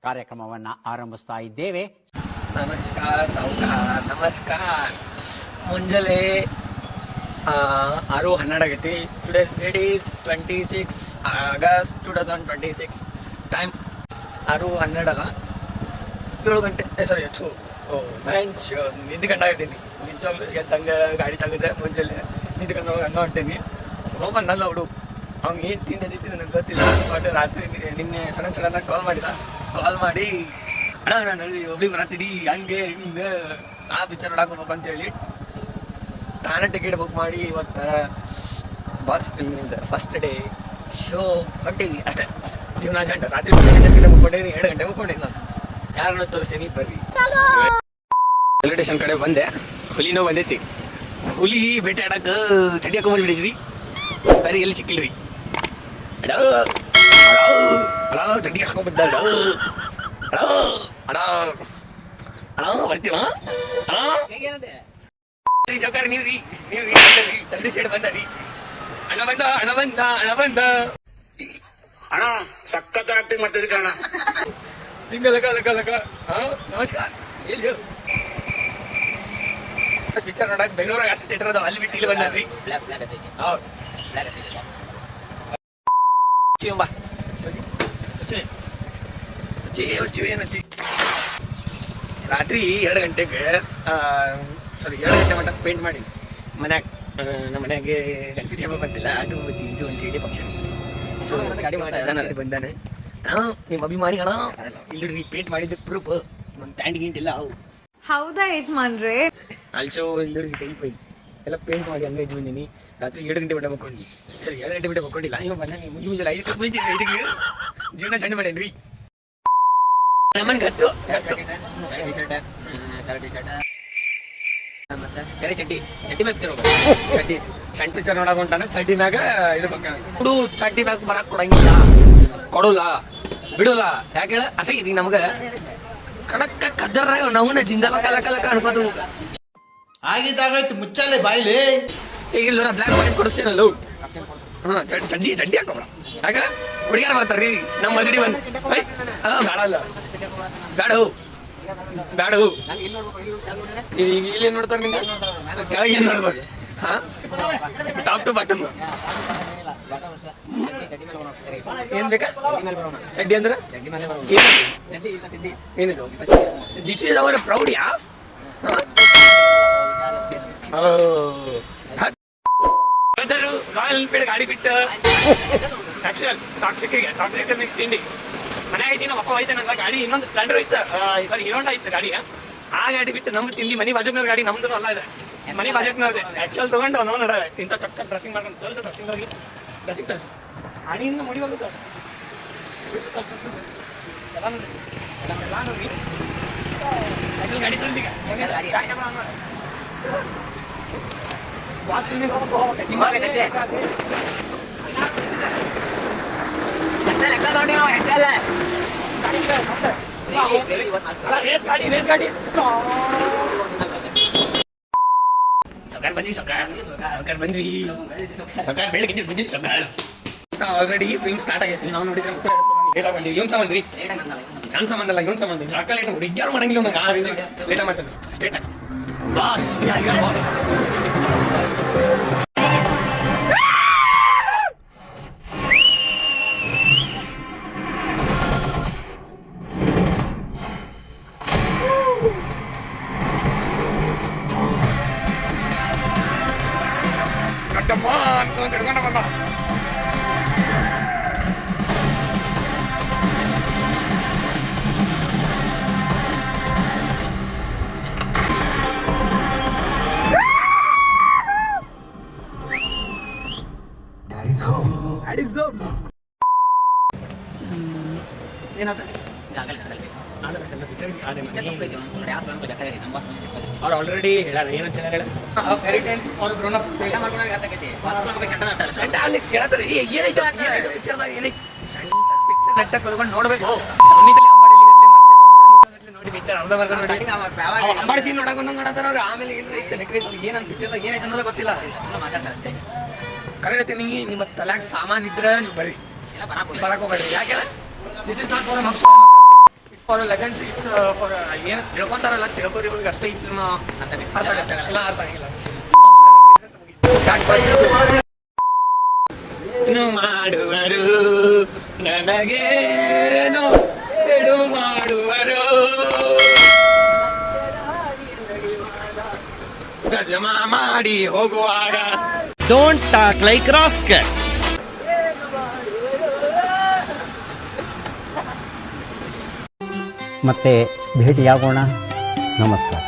ಕಾರ್ಯಕ್ರಮವನ್ನ ಆರಂಭಿಸ್ತಾ ಇದ್ದೇವೆ. ನಮಸ್ಕಾರ ಸಾವುಕಾರ, ನಮಸ್ಕಾರ. ಮುಂಜಾನೆ 6:12 ಆಗೈತಿ. Today's date is 26 August 2026. Time 6:12 7 ಗಂಟೆ. ಸಾರಿ, ಬೆಂಚ್ ನಿಂತ್ಕೊಂಡು ಆಗಿದ್ದೀನಿ. ನಿಂತೋಗ್ಲು ಎದ್ದಂಗೆ ಗಾಡಿ ತೆಗೆದೆ. ಮುಂಜಾನೆ ನಿಂತ್ಕೊಂಡು ಹೊಂಟೀನಿ. ಬಂದಲ್ಲ ಹುಡು, ಅವ್ನಿಗೆ ಏನು ತಿಂಡಿ ನನಗೆ ಗೊತ್ತಿಲ್ಲ. ಬಟ್ ರಾತ್ರಿ ನಿನ್ನೆ ಸಡನ್ನಾಗಿ ಕಾಲ್ ಮಾಡಿ ಅಣ್ಣ ನಾನು ಒಬ್ಳಿಗೆ ಬರತ್ತೀನಿ, ಹಂಗೆ ಹಿಂಗೆ ಆ ಪಿಕ್ಚರ್ ನೋಡಕ್ಕೆ ಹೋಗ್ಬೇಕು ಅಂತೇಳಿ ತಾನೇ ಟಿಕೆಟ್ ಬುಕ್ ಮಾಡಿ ಇವತ್ತು ಬಾಸ್ ಫಿಲ್ಮಿಂದ ಫಸ್ಟ್ ಡೇ ಶೋ ಹೊಂಟೀವಿ ಅಷ್ಟೇ. ಜೀವನ ಜಂಟ ರಾತ್ರಿ 10 ಗಂಟೆ ಮುಗ್ಕೊಂಡೇನಿ, 2 ಗಂಟೆ ಮುಗ್ಕೊಂಡೇನಿ. ನಾನು ಯಾರನ್ನ ತೋರಿಸ್ತೀನಿ ಬರ್ರಿ. ರೈಲ್ವೆ ಸ್ಟೇಷನ್ ಕಡೆ ಬಂದೆ. ಹುಲಿನೋ ಬಂದೈತಿ. ಹುಲಿ ಬೇಟೆ ಆಡಕ್ಕೆ ಚಡಿ ಹಾಕೊಂಡ್ಬಿಟ್ಟಿದ್ರಿ. ಬರೀ ಎಲ್ಲಿ ಸಿಕ್ಕಿಲ್ರಿ. ಅಡೋ ಅಡೋ ಚಡ್ಡಿ ಹಾಕೊಂಡ್ಬಿದ್ದ. ಅಡೋ ಅಡೋ ಅಡೋ ಬರ್ತೀವ ಸೌಕರ್ಯ. ನೀವ್ರಿ ತಂದೆ ಸೈಡ್ ಬಂದ್ರಿ. ಅಣ್ಣ ಬಂದ ಅಣ್ಣ ಸಖತ್ ಆಕ್ಟಿಂಗ್ ಮಾಡ್ತಿದ್ದೆ ಕಣ. ಲಕ ನಮಸ್ಕಾರ. ಎಲ್ಲಿ ಪಿಕ್ಚರ್ ನೋಡಕ್ ಬೆಂಗಳೂರಾಗ ಅಷ್ಟು ಥಿಯೇಟರ್ ಅದಾವ, ಅಲ್ಲಿ ಬಿಟ್ಟು ಇಲ್ಲಿ ಬಂದ್ರಿ. ಹೌದು ರಾತ್ರಿ 2 ಗಂಟೆಗೆ 2 ಗಂಟೆ ಮಟ್ಟ ಪೇಂಟ್ ಮಾಡಿ ಮನ್ಯಾಗ. ನಮ್ಮ ಮನೆಯಾಗೆ ಗಣಪತಿ ಹಬ್ಬ ಬಂತಿಲ್ಲ, ಅದು ಇದು ಅಂತೇಳಿ ಫಂಕ್ಷನ್. ಸೊ ಗಾಡಿ ಮಾತಾಡ್ತಾನೆ ಬಂದಾನೆ. ನಿಮ್ಮ ಅಭಿಮಾನಿ ಅಣ್ಣ ಇಲ್ಲಿ ಪೇಂಟ್ ಮಾಡಿದ್ದೆ ಪ್ರೂಫ್. ಒಂದು ಟ್ಯಾಂಡ್ ಗಿಂಟಿಲ್ಲ ಅವು. ಹೌದಾ ಯಜಮಾನ್ರೆ? ಆಲ್ಸೋ ಇಲ್ಲಿ ಕೈ ಪೈ ಎಲ್ಲ ಪೇಂಟ್ ಮಾಡಿ ಹಂಗೆ ಇದು ಬಂದೀನಿ. ರಾತ್ರಿ 7 ಗಂಟೆ ಬಿಟ್ಟು ಮಕ್ಕೊಂಡಿ. ಸರಿ 2 ಗಂಟೆ ಬಿಟ್ಟು ಮಕ್ಕೊಂಡಿಲ್ಲ. ಇವಾಗ ಬಂದ ಮುಂಜಾನೆ 5 ಜೀವನ ಚಂದ ಮಾಡೇನ್ರಿ. ನಮ್ಮನ್ ಗತ್ತು ಕರೆ ಚಡ್ಡಿ ಮ್ಯಾಗ ಚಡ್ಡಿ ಸಣ್ಣ ಪಿಕ್ಚರ್ ನೋಡಕ್ ಹೊಂಟಾನ. ಚಡ್ಡಿ ಮ್ಯಾಗ ಇದು ಹುಡು ಚಡ್ಡಿ ಮ್ಯಾಗ ಬರಕ್ ಕೊಡಂಗಿಲ್ಲ, ಕೊಡೋಲ್ಲ, ಬಿಡೋಲ್ಲ. ಯಾಕೆ ಹೇಳ ಅಸೈ ರೀ ನಮ್ಗ ಕಡಕ್ಕ ಕದ್ದರಾಗ ನಾವು ಜಿಂಗಲ ಕಲಕ ಅನ್ಕೋದು. ಆಗಿದ್ದಾಗಾಯ್ತು ಮುಚ್ಚಾಲೆ ಬಾಯ್ಲಿ. ಈಗ ಇಲ್ಲ ಬ್ಲ್ಯಾಕ್ ಪಾಯಿಂಟ್ ಕೊಡಿಸ್ತೇನಲ್ಲ. ಚಡ್ಡಿ ಹಾಕೋಬ್ರ. ಯಾಕ ಹುಡುಗಿಯಾರ ಬರ್ತಾರ್ರಿ ನಮ್ಮ ಮಸಡಿ ಬಂದು. ಬೇಡಲ್ಲ ಬೇಡ ಈಗ ಇಲ್ಲೇನ್ ನೋಡ್ತಾರ ನಿಂಗೆ? ಕೆಳಗೆ ಏನ್ ನೋಡ್ಬೋದು? ಟಾಪ್ ಟು ಬಾಟಮ್ ಏನ್ ಬೇಕಾ? ಚಡ್ಡಿ ಅಂದ್ರೆ ಏನಿದು? This is our proud. Yeah royal Enfield ಗಾಡಿ ಬಿಟ್ಟು ಟಾಕ್ಸಿಕ್ ತಿಂಡಿ ಮನೆ ಐತಿ. ನಮ್ಮ ಅಪ್ಪ ಹೋಯ್ತಾನಲ್ಲ ಗಾಡಿ, ಇನ್ನೊಂದು ಸ್ಪ್ಲೆಂಡರ್ ಐತೆ, ಸಾರಿ ಹೀರೋ ಹೋಂಡಾ ಐತೆ ಗಾಡಿ. ಆ ಗಾಡಿ ಬಿಟ್ಟು ನಮ್ದು ತಿಂಡಿ ಮನೆ ಬಾಜುಕ್ನವ್ರ ಗಾಡಿ, ನಮ್ದು ಅಲ್ಲ ಇದೆ. ಮನೆ ಬಾಜುಕ್ನವ್ರದೆ ಆಕ್ಚುಲ್ ತಗೊಂಡು ನಾವು ನಡ ಇಂಥ ಚಕ್ ಡ್ರೆಸ್ಸಿಂಗ್ ಮಾಡ್ಕೊಂಡು ತೋರಿಸ ಡ್ರೆಸ್ಸಿಂಗ್ ಹಣಿಯಿಂದ ಮುಡಿ ಹೋಗುತ್ತೆ ಗಾಡಿ ತಂದೀಗ ಬಂದ್ವಿ. ಬೆಳಗ್ಗೆ ಬಂದ್ವಿ. ಆಲ್ರೆಡಿ ಫಿಲ್ಮ್ ಸ್ಟಾರ್ಟ್ ಆಗೈತಿ. ನಾವು ನೋಡಿದ್ರೆ ಇವನ್ ಸಂಬಂಧ ರೀ, ನನ್ ಸಂಬಂಧ ಅಲ್ಲ, ಇವನ್ ಸಂಬಂಧ. ಚಾಕಲೇಟ್ ಹುಡುಗ್ಯಾರು ಮಾಡಂಗಿಲ್ಲ. ಲೇಟ ಮಾಡ್ತಾನೆ ಸ್ಟೇಟ್ ಬಾಸ್. ಹಿಡ್ಕೊಂಡ ಬಂದ. ಅವ್ರು ಆಲ್ರೆಡಿ ಹೇಳಾರ ಏನಂತ ಹೇಳ fairy tales for grown up ನೋಡ್ಬೇಕು. ನೋಡಿ ಪಿಕ್ಚರ್ ಅರ್ಧ ಬರ್ಕೊಂಡು ನೋಡಿ ಅಂಬಾಡಿ ಸೀನ್ ನೋಡಕ್ ಬಂದಂಗ ನೋಡತಾರ ಅವ್ರು. ಆಮೇಲೆ ಏನಂತ ಪಿಕ್ಚರ್ದಾಗ ಏನೈತೆ ಅನ್ನೋದು ಗೊತ್ತಿಲ್ಲ. ಕರೆ ಹೇಳ್ತೀನಿ, ನಿಮ್ಮ ತಲೆಯಾಗ ಸಾಮಾನ್ ಇದ್ರೆ ನೀವು ಬರ್ರಿ, ಬರಕ್ ಹೋಗ್ಬೇಡ್ರಿ. ಯಾಕೆ this is not for for legends it's for ಏನು ತಿಳ್ಕೊಂತಾರಲ್ಲ ತಿಳ್ಕೊರಿಗಳಿಗೆ ಅಷ್ಟೇ ಈ ಫಿಲ್ಮ್ ಅಂತಾನೆ ಎಲ್ಲ ಅರ್ಥ ಆಗಿಲ್ಲ ಮಾಡುವರು ನನಗೇನು ಎಡು ಮಾಡುವರು ಗಜಮ ಮಾಡಿ ಹೋಗುವಾಗ ಡೋಂಟ್ ಟಾಕ್ ಲೈಕ್ ರಾಸ್ಕಲ್. ಮತ್ತೆ ಭೇಟಿಯಾಗೋಣ. ನಮಸ್ಕಾರ.